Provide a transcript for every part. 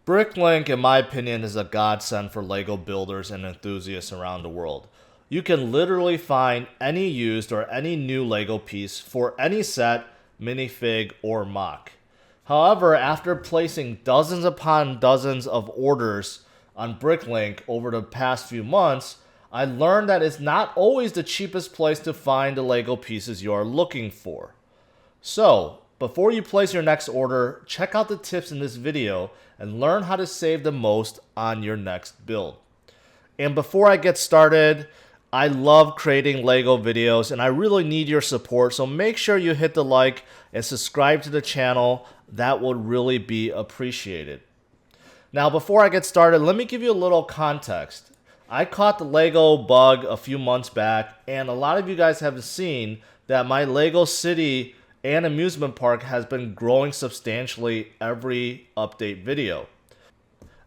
BrickLink, in my opinion, is a godsend for LEGO builders and enthusiasts around the world. You can literally find any used or any new LEGO piece for any set, minifig, or MOC. However, after placing dozens upon dozens of orders on BrickLink over the past few months, I learned that it's not always the cheapest place to find the LEGO pieces you are looking for. So, before you place your next order, check out the tips in this video and learn how to save the most on your next build. And before I get started, I love creating LEGO videos and I really need your support, so make sure you hit the like and subscribe to the channel. That would really be appreciated. Now, before I get started, let me give you a little context. I caught the LEGO bug a few months back, and a lot of you guys have seen that my LEGO City and amusement park has been growing substantially every update video.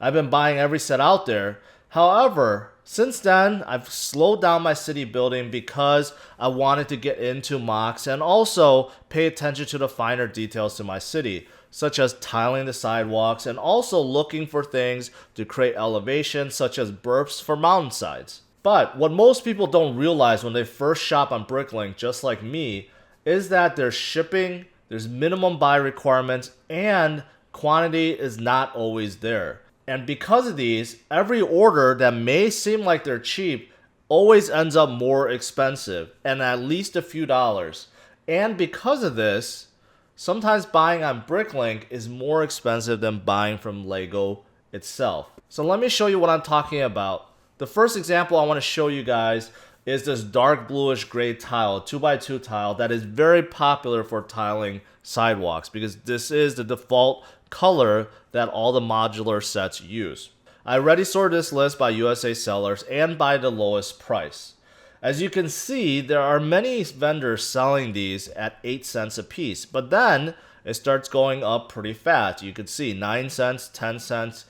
I've been buying every set out there. However, since then, I've slowed down my city building because I wanted to get into MOCs and also pay attention to the finer details to my city, such as tiling the sidewalks and also looking for things to create elevation, such as burps for mountainsides. But what most people don't realize when they first shop on BrickLink, just like me, is that there's shipping, there's minimum buy requirements, and quantity is not always there. And because of these, every order that may seem like they're cheap always ends up more expensive and at least a few dollars. And because of this, sometimes buying on BrickLink is more expensive than buying from LEGO itself. So let me show you what I'm talking about. The first example I want to show you guys is this dark bluish gray tile, 2x2 tile that is very popular for tiling sidewalks because this is the default color that all the modular sets use. I already sorted this list by USA sellers and by the lowest price. As you can see, there are many vendors selling these at 8 cents a piece, but then it starts going up pretty fast. You can see 9 cents, 10 cents,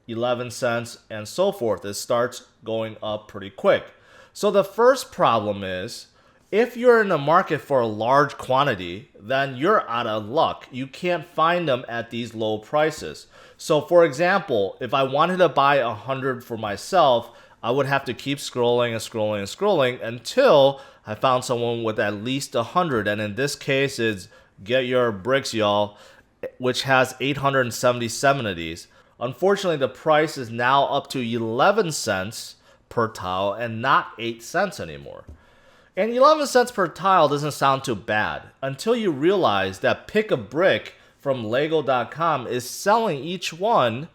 11 cents, and so forth. It starts going up pretty quick. So the first problem is, if you're in the market for a large quantity, then you're out of luck. You can't find them at these low prices. So for example, if I wanted to buy 100 for myself, I would have to keep scrolling and scrolling and scrolling until I found someone with at least 100. And in this case, it's Get Your Bricks, y'all, which has 877 of these. Unfortunately, the price is now up to 11 cents per tile and not 8 cents anymore. And 11 cents per tile doesn't sound too bad until you realize that Pick a Brick from Lego.com is selling each one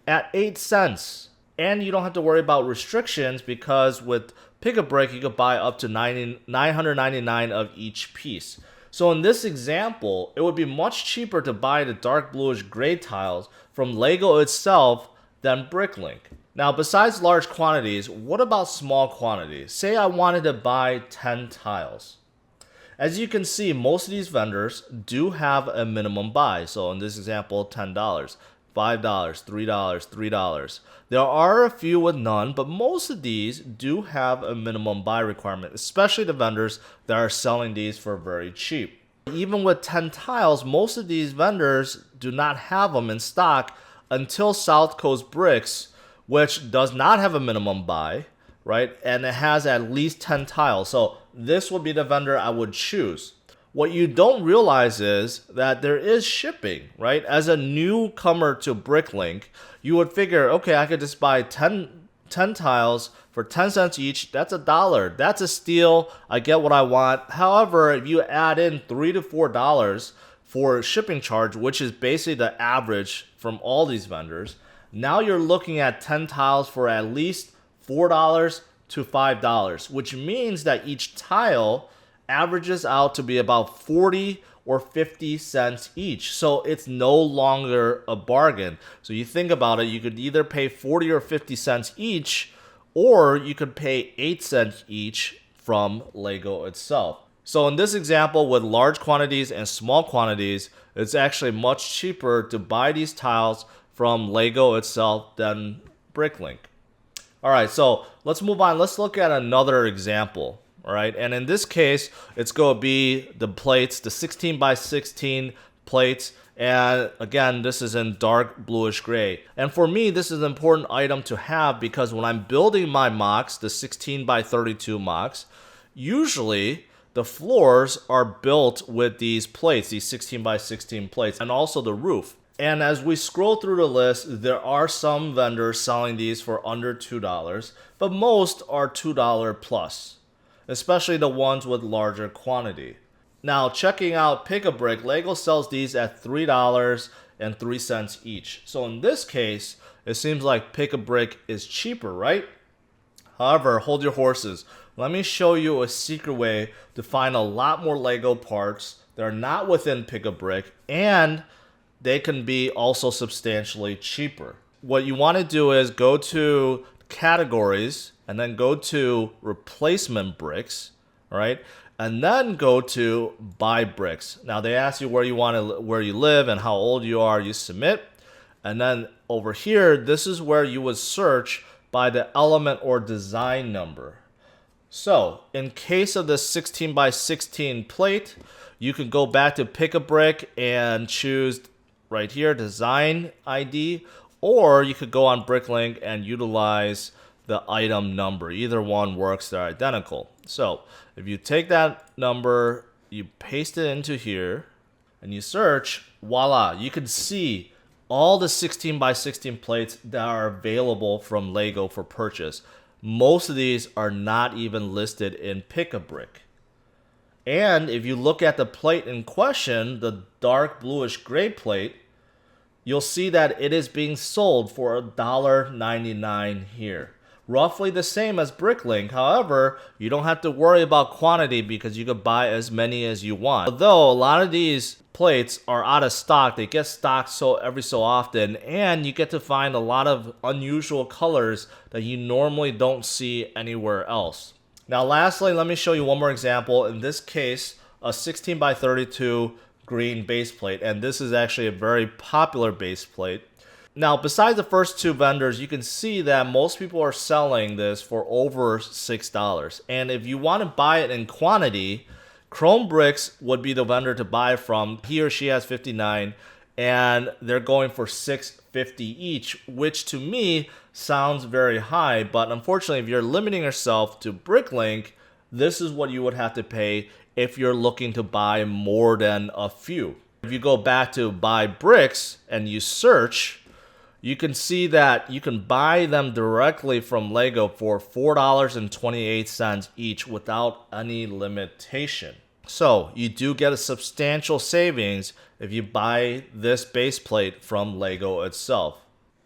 at 8 cents. And you don't have to worry about restrictions because with Pick a Brick, you could buy up to 999 of each piece. So in this example, it would be much cheaper to buy the dark bluish gray tiles from Lego itself than BrickLink. Now, besides large quantities, what about small quantities? Say I wanted to buy 10 tiles. As you can see, most of these vendors do have a minimum buy. So in this example, $10, $5, $3, $3. There are a few with none, but most of these do have a minimum buy requirement, especially the vendors that are selling these for very cheap. Even with 10 tiles, most of these vendors do not have them in stock until South Coast Bricks, which does not have a minimum buy, right? And it has at least 10 tiles. So this would be the vendor I would choose. What you don't realize is that there is shipping, right? As a newcomer to BrickLink, you would figure, okay, I could just buy 10 tiles for 10 cents each. That's $1. That's a steal. I get what I want. However, if you add in $3 to $4 for shipping charge, which is basically the average from all these vendors, now you're looking at 10 tiles for at least $4 to $5, which means that each tile averages out to be about 40 or 50 cents each. So it's no longer a bargain. So you think about it, you could either pay 40 or 50 cents each, or you could pay 8 cents each from Lego itself. So in this example, with large quantities and small quantities, it's actually much cheaper to buy these tiles from Lego itself than BrickLink. All right, so let's move on. Let's look at another example. All right, and in this case, it's going to be the plates, the 16 by 16 plates, And again, this is in dark bluish gray. And for me, this is an important item to have because when I'm building my MOCs, the 16 by 32 MOCs, usually the floors are built with these plates, these 16 by 16 plates, and also the roof. And as we scroll through the list, there are some vendors selling these for under $2, but most are $2 plus, especially the ones with larger quantity. Now, checking out Pick-a-Brick, LEGO sells these at $3.03 each. So in this case, it seems like Pick-a-Brick is cheaper, right? However, hold your horses. Let me show you a secret way to find a lot more LEGO parts that are not within Pick-a-Brick, and they can be also substantially cheaper. What you want to do is go to categories and then go to replacement bricks, all right? And then go to buy bricks. Now they ask you where you live and how old you are. You submit, and then over here, this is where you would search by the element or design number. So in case of this 16 by 16 plate, you can go back to Pick-a-Brick and choose right here design ID, or you could go on BrickLink and utilize the item number. Either one works, they're identical. So if you take that number, you paste it into here, and you search, voila, you can see all the 16 by 16 plates that are available from LEGO for purchase. Most of these are not even listed in Pick-a-Brick. And if you look at the plate in question, the dark bluish gray plate, you'll see that it is being sold for $1.99 here. Roughly the same as BrickLink. However, you don't have to worry about quantity because you can buy as many as you want. Although a lot of these plates are out of stock, they get stocked every so often, and you get to find a lot of unusual colors that you normally don't see anywhere else. Now lastly, let me show you one more example. In this case, a 16 by 32 green base plate, and this is actually a very popular base plate. Now, besides the first two vendors, you can see that most people are selling this for over $6. And if you want to buy it in quantity, Chrome Bricks would be the vendor to buy from. He or she has 59, and they're going for $6.50 each, which to me sounds very high. But unfortunately, if you're limiting yourself to BrickLink, this is what you would have to pay if you're looking to buy more than a few. If you go back to buy bricks and you search, you can see that you can buy them directly from LEGO for $4.28 each without any limitation. So you do get a substantial savings if you buy this base plate from LEGO itself.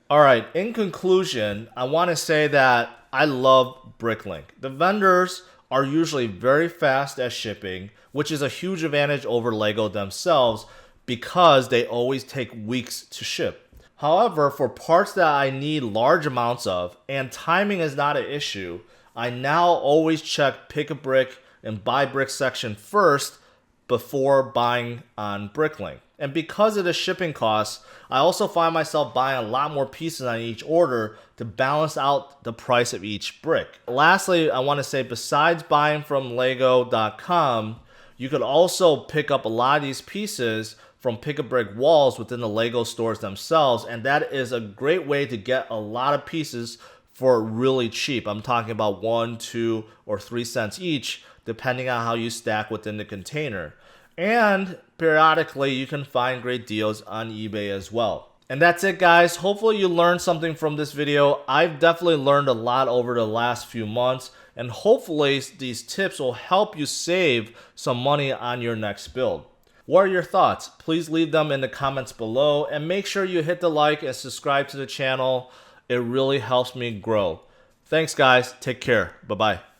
Alright, in conclusion, I want to say that I love BrickLink. The vendors are usually very fast at shipping, which is a huge advantage over LEGO themselves because they always take weeks to ship. However, for parts that I need large amounts of, and timing is not an issue, I now always check Pick-a-Brick and Buy Brick section first before buying on BrickLink. And because of the shipping costs, I also find myself buying a lot more pieces on each order to balance out the price of each brick. Lastly, I want to say besides buying from Lego.com, you could also pick up a lot of these pieces from Pick-a-Brick walls within the LEGO stores themselves, and that is a great way to get a lot of pieces for really cheap. I'm talking about 1, 2, or 3 cents each, depending on how you stack within the container. And periodically, you can find great deals on eBay as well. And that's it, guys. Hopefully you learned something from this video. I've definitely learned a lot over the last few months, and hopefully these tips will help you save some money on your next build. What are your thoughts? Please leave them in the comments below, and make sure you hit the like and subscribe to the channel. It really helps me grow. Thanks, guys. Take care. Bye-bye.